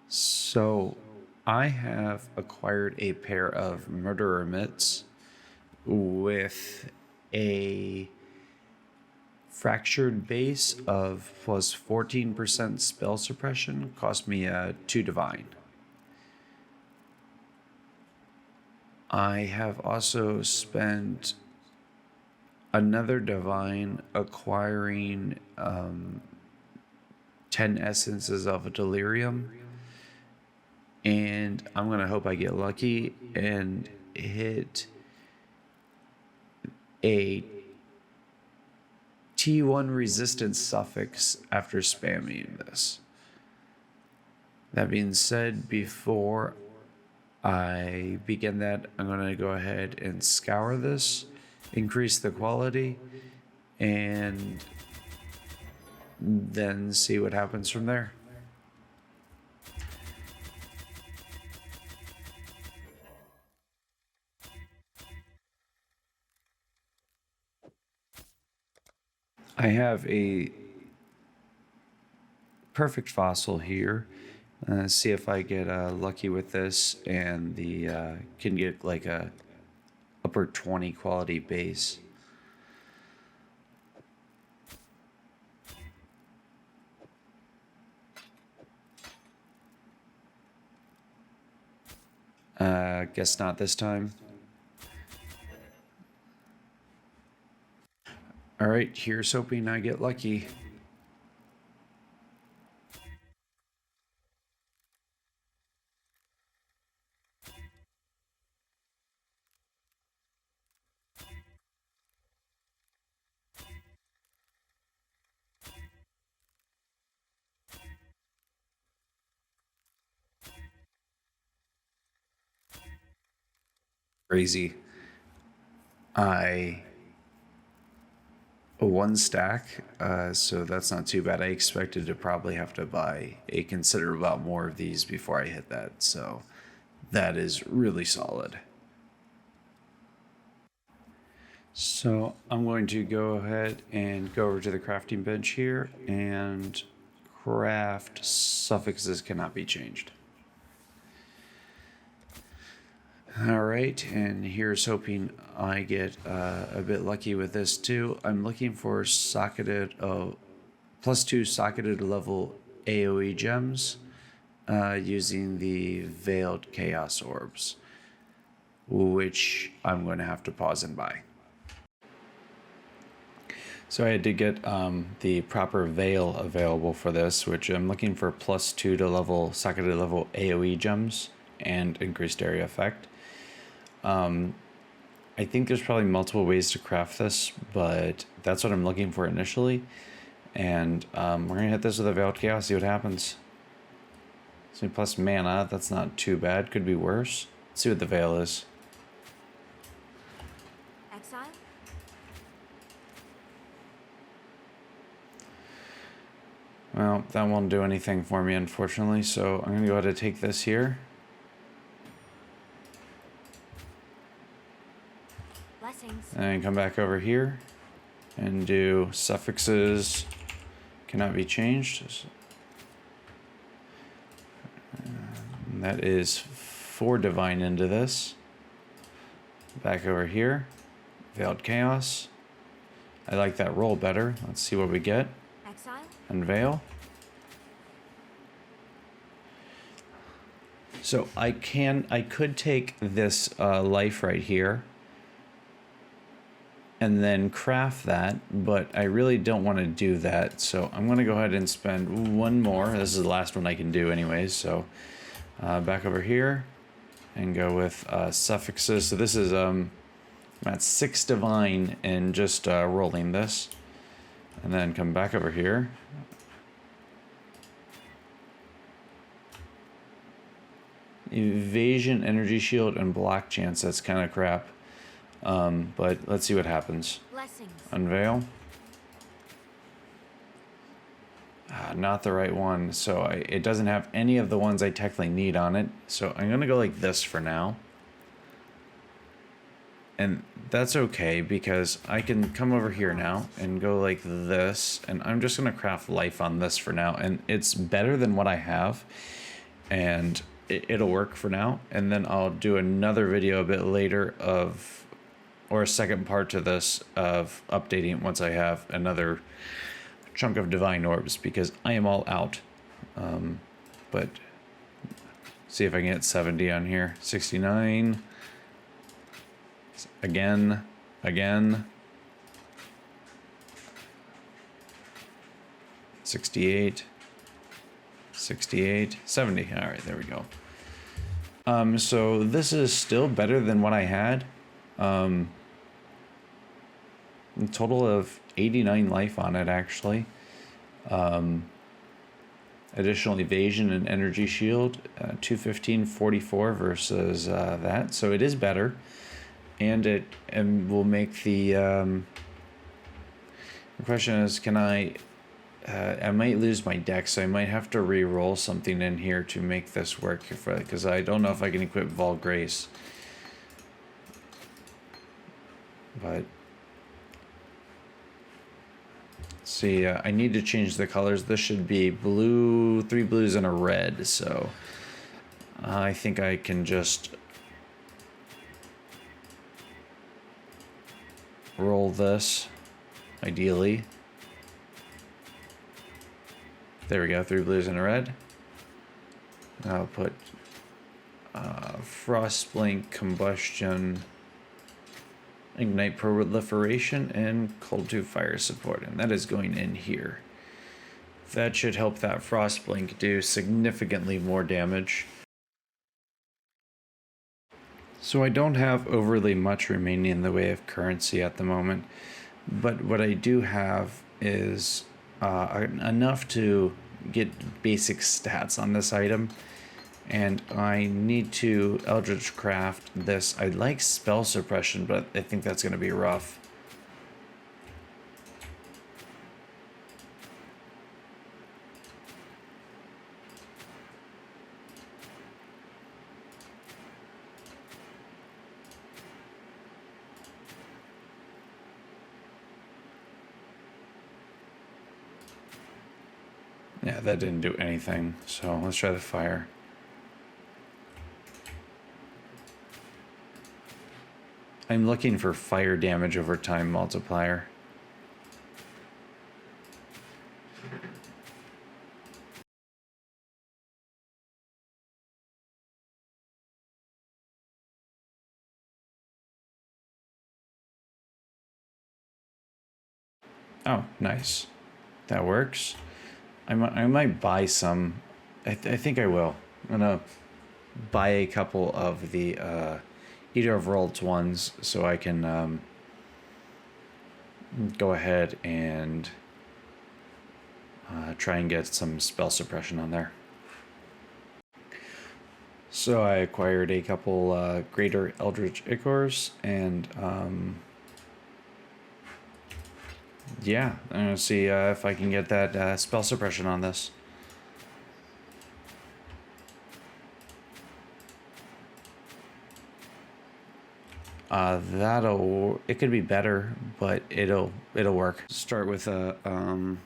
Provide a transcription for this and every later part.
So, I have acquired a pair of murderer mitts with a fractured base of plus 14% spell suppression. Cost me a 2 divine. I have also spent another divine acquiring 10 essences of a Delirium. And I'm going to hope I get lucky and hit a T1 resistance suffix after spamming this. That being said, before I begin that, I'm going to go ahead and scour this, increase the quality, and then see what happens from there. I have a perfect fossil here. See if I get lucky with this and the can get like a upper 20 quality base. Guess not this time. All right, here's hoping I get lucky. Crazy. One stack, so that's not too bad. I expected to probably have to buy a considerable amount more of these before I hit that, so that is really solid. So I'm going to go ahead and go over to the crafting bench here and craft suffixes cannot be changed. All right, and here's hoping I get a bit lucky with this too. I'm looking for socketed, +2 socketed level AoE gems using the Veiled Chaos Orbs, which I'm going to have to pause and buy. So I had to get the proper veil available for this, which I'm looking for +2 to level socketed level AoE gems and increased area effect. I think there's probably multiple ways to craft this, but that's what I'm looking for initially. And we're going to hit this with a Veiled Chaos, see what happens. So plus mana, that's not too bad, could be worse. Let's see what the Veil is. Exile? Well, that won't do anything for me, unfortunately, so I'm going to go ahead and take this here. And come back over here and do suffixes cannot be changed. And that is 4 divine into this. Back over here, Veiled Chaos. I like that roll better. Let's see what we get. Exile? Unveil. So I could take this life right here and then craft that, but I really don't want to do that, so I'm going to go ahead and spend one more. This is the last one I can do anyways, so back over here and go with suffixes. So this is I'm at 6 divine and just rolling this, and then come back over here. Evasion, energy shield, and block chance. That's kind of crap. But let's see what happens. Blessings. Unveil. Not the right one. So it doesn't have any of the ones I technically need on it. So I'm going to go like this for now. And that's okay because I can come over here now and go like this. And I'm just going to craft life on this for now. And it's better than what I have. and it'll work for now. And then I'll do another video a bit later of, or a second part to this, of updating it once I have another chunk of divine orbs, because I am all out. But see if I can get 70 on here. 69. Again. 68. 68. 70. All right, there we go. So this is still better than what I had. A total of 89 life on it, actually. Additional evasion and energy shield, 215.44 versus that. So it is better. And it will make the question is, can I might lose my deck, so I might have to re-roll something in here to make this work, because I don't know if I can equip Vol Grace. But see, I need to change the colors. This should be blue, 3 blues and a red, so I think I can just roll this, ideally. There we go, 3 blues and a red. I'll put Frostblink, Combustion, Ignite Proliferation, and Cold 2 Fire Support, and that is going in here. That should help that Frostblink do significantly more damage. So I don't have overly much remaining in the way of currency at the moment, but what I do have is enough to get basic stats on this item, and I need to Eldritch Craft this. I like spell suppression, but I think that's going to be rough. Yeah, that didn't do anything, so let's try the fire. I'm looking for fire damage over time multiplier. Oh, nice. That works. I might buy some. I think I will. I'm gonna buy a couple of the Eater of Worlds ones, so I can go ahead and try and get some spell suppression on there. So I acquired a couple Greater Eldritch Ichors, and yeah, I'm gonna see if I can get that spell suppression on this. It could be better, but it'll work. Start with a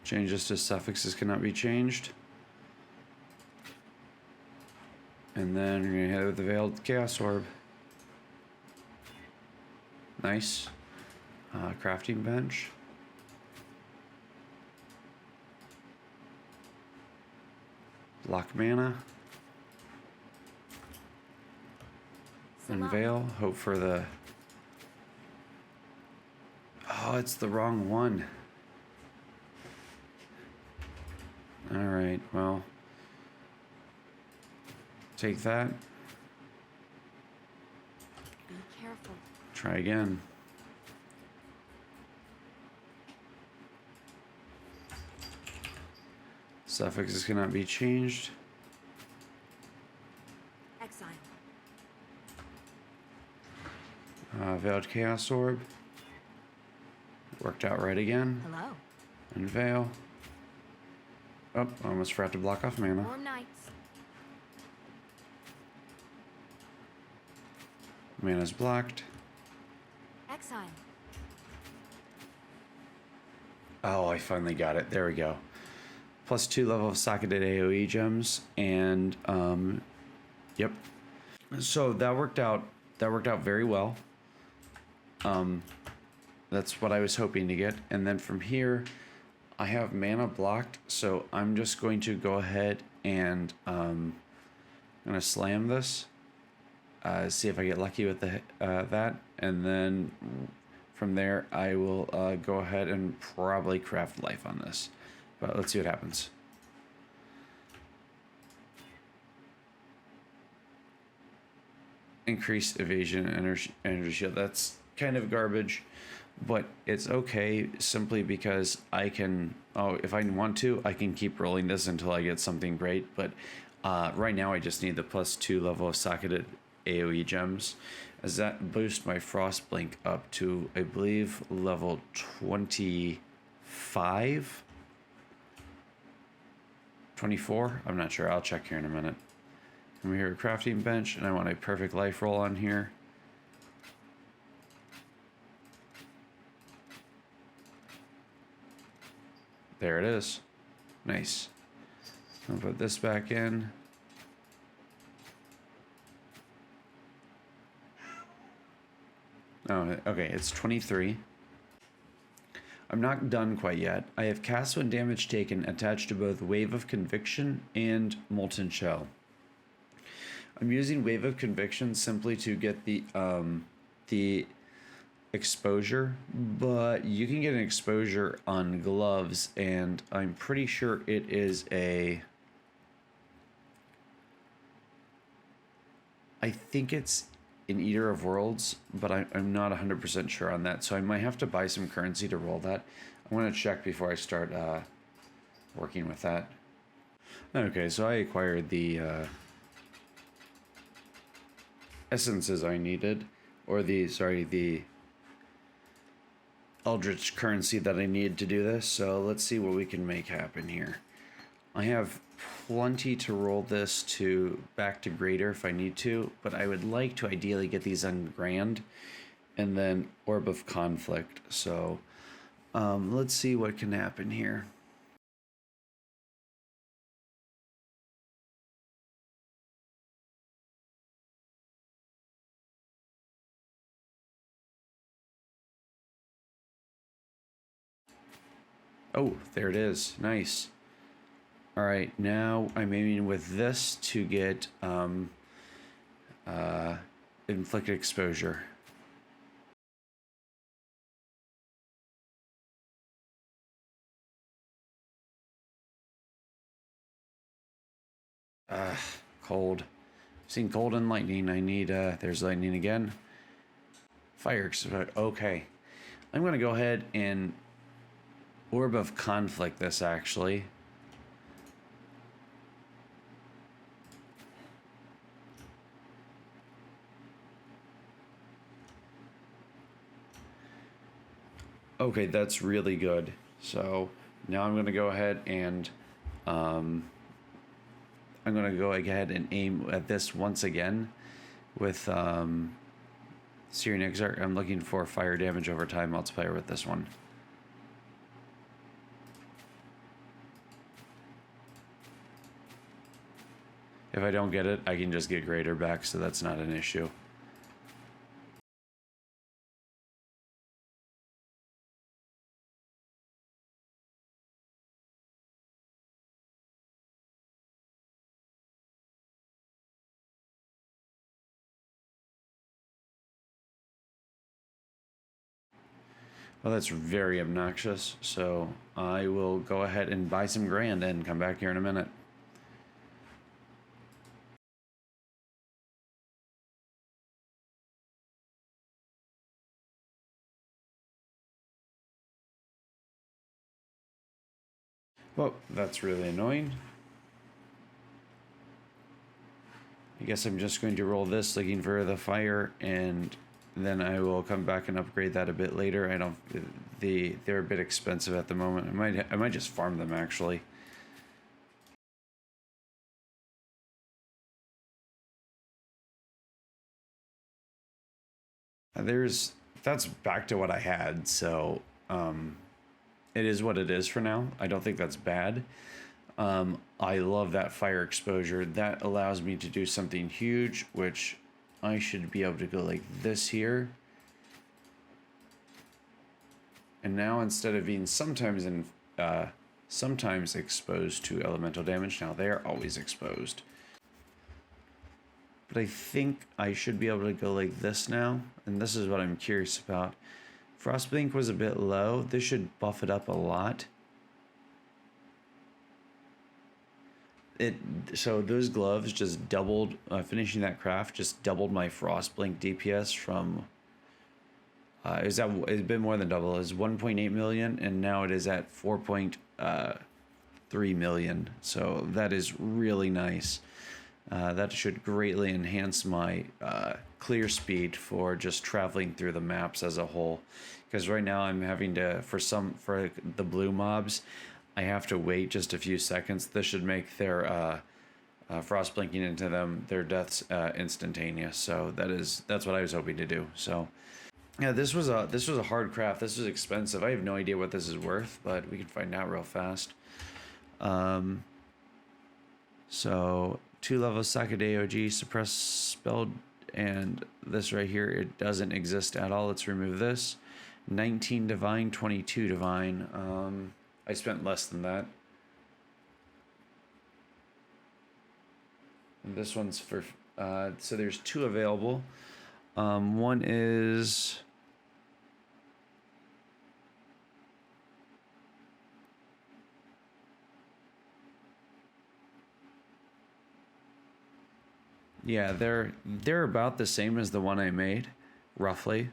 changes to suffixes cannot be changed, and then we're gonna hit it with the Veiled Chaos Orb. Nice. Crafting bench. Block mana. Unveil. Hope for the... Oh, it's the wrong one. Alright, well. Take that. Be careful. Try again. Suffixes cannot be changed. Exile. Veiled Chaos Orb. Worked out right again. Hello. Unveil. Oh, I almost forgot to block off mana. Warm nights. Mana's blocked. Exile. Oh, I finally got it. There we go. +2 level of socketed AoE gems, and yep. So that worked out. That worked out very well. That's what I was hoping to get. And then from here, I have mana blocked, so I'm just going to go ahead and I'm gonna slam this. See if I get lucky with the that, and then from there I will go ahead and probably craft life on this. But let's see what happens. Increased evasion and energy shield. That's kind of garbage, but it's okay simply because I can, if I want to, I can keep rolling this until I get something great. But right now I just need the +2 level of socketed AoE gems, as that boosts my frost blink up to, I believe, level 25, 24. I'm not sure. I'll check here in a minute. I'm here at crafting bench, and I want a perfect life roll on here. There it is. Nice. I'll put this back in. Oh, okay, it's 23. I'm not done quite yet. I have cast when damage taken attached to both Wave of Conviction and Molten Shell. I'm using Wave of Conviction simply to get the exposure, but you can get an exposure on gloves, and I'm pretty sure it is a... I think it's in Eater of Worlds, but I'm not 100% sure on that, so I might have to buy some currency to roll that. I'm going to check before I start working with that. Okay, so I acquired the essences I needed, or the Eldritch currency that I need to do this, so let's see what we can make happen here. I have plenty to roll this to back to greater if I need to, but I would like to ideally get these on grand and then Orb of Conflict. So let's see what can happen here. Oh, there it is. Nice. All right, now I'm aiming with this to get inflicted exposure. Cold. Seen cold and lightning. I need, there's lightning again. Fire, okay. I'm gonna go ahead and Orb of Conflict this actually. Okay, that's really good. So now I'm gonna go ahead and I'm gonna go ahead and aim at this once again with Syrian Exarch. I'm looking for fire damage over time multiplier with this one. If I don't get it, I can just get greater back, so that's not an issue. Well, that's very obnoxious, so I will go ahead and buy some grand and come back here in a minute. Well, that's really annoying. I guess I'm just going to roll this looking for the fire, and then I will come back and upgrade that a bit later. They're a bit expensive at the moment. I might just farm them actually. That's back to what I had, so it is what it is for now. I don't think that's bad. I love that fire exposure. That allows me to do something huge, which I should be able to go like this here. And now instead of being sometimes exposed to elemental damage, now they are always exposed. But I think I should be able to go like this now, and this is what I'm curious about. Frostblink was a bit low. This should buff it up a lot. So those gloves just doubled, finishing that craft just doubled my Frostblink DPS from, it's been more than double. It was 1.8 million, and now it is at 4.3 million. So that is really nice. That should greatly enhance my clear speed for just traveling through the maps as a whole. Because right now I'm having to, for the blue mobs, I have to wait just a few seconds. This should make their frost blinking into them, their deaths instantaneous. So that's what I was hoping to do. So yeah, this was a hard craft. This was expensive. I have no idea what this is worth, but we can find out real fast. So 2-level Socket AOG, suppress spell, and this right here, it doesn't exist at all. Let's remove this. 19 divine, 22 divine. I spent less than that. And this one's for, so there's 2 available. One is, yeah, they're about the same as the one I made, roughly.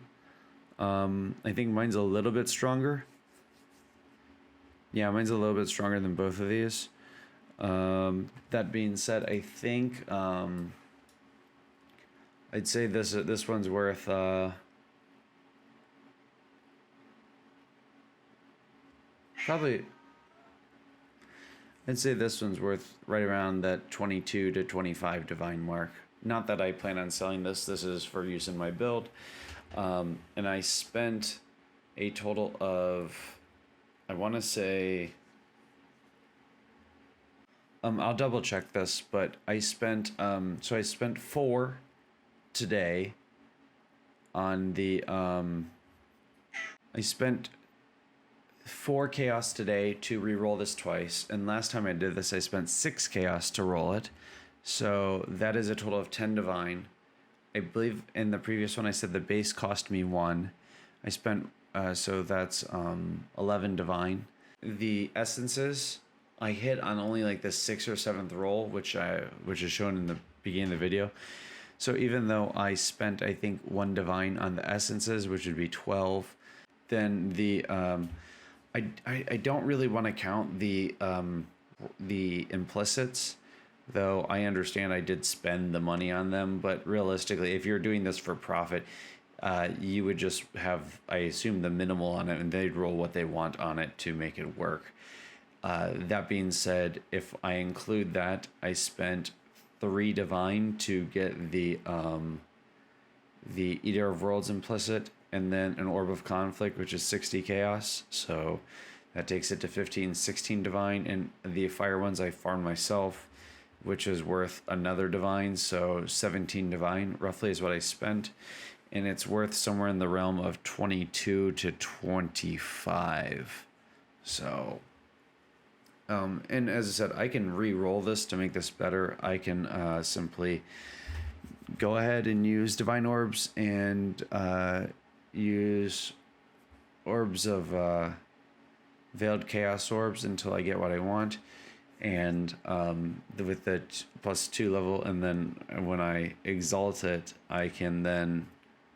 I think mine's a little bit stronger. Yeah, mine's a little bit stronger than both of these. That being said, I think I'd say this one's worth probably. I'd say this one's worth right around that 22 to 25 divine mark. Not that I plan on selling this. This is for use in my build. And I spent a total of, I want to say, I'll double check this, but I spent, so I spent 4 today on the, I spent 4 chaos today to re-roll this twice, and last time I did this I spent 6 chaos to roll it, so that is a total of 10 divine. I believe in the previous one I said the base cost me 1. I spent so that's 11 divine. The essences I hit on only like the 6th or 7th roll, which is shown in the beginning of the video. So even though I spent I think 1 divine on the essences, which would be 12, then the I don't really want to count the implicits, though I understand I did spend the money on them. But realistically, if you're doing this for profit, you would just have, I assume, the minimal on it, and they'd roll what they want on it to make it work. That being said, if I include that, I spent 3 divine to get the Eater of Worlds implicit, and then an Orb of Conflict, which is 60 chaos, so that takes it to 15, 16 divine, and the fire ones I farmed myself, which is worth another divine, so 17 divine roughly is what I spent, and it's worth somewhere in the realm of 22 to 25. So and as I said, I can re-roll this to make this better. I can simply go ahead and use divine orbs and use orbs of veiled chaos orbs until I get what I want, and with the +2 level, and then when I exalt it, I can then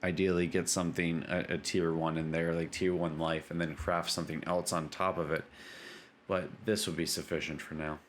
ideally get something a tier 1 in there, like tier 1 life, and then craft something else on top of it, but this would be sufficient for now.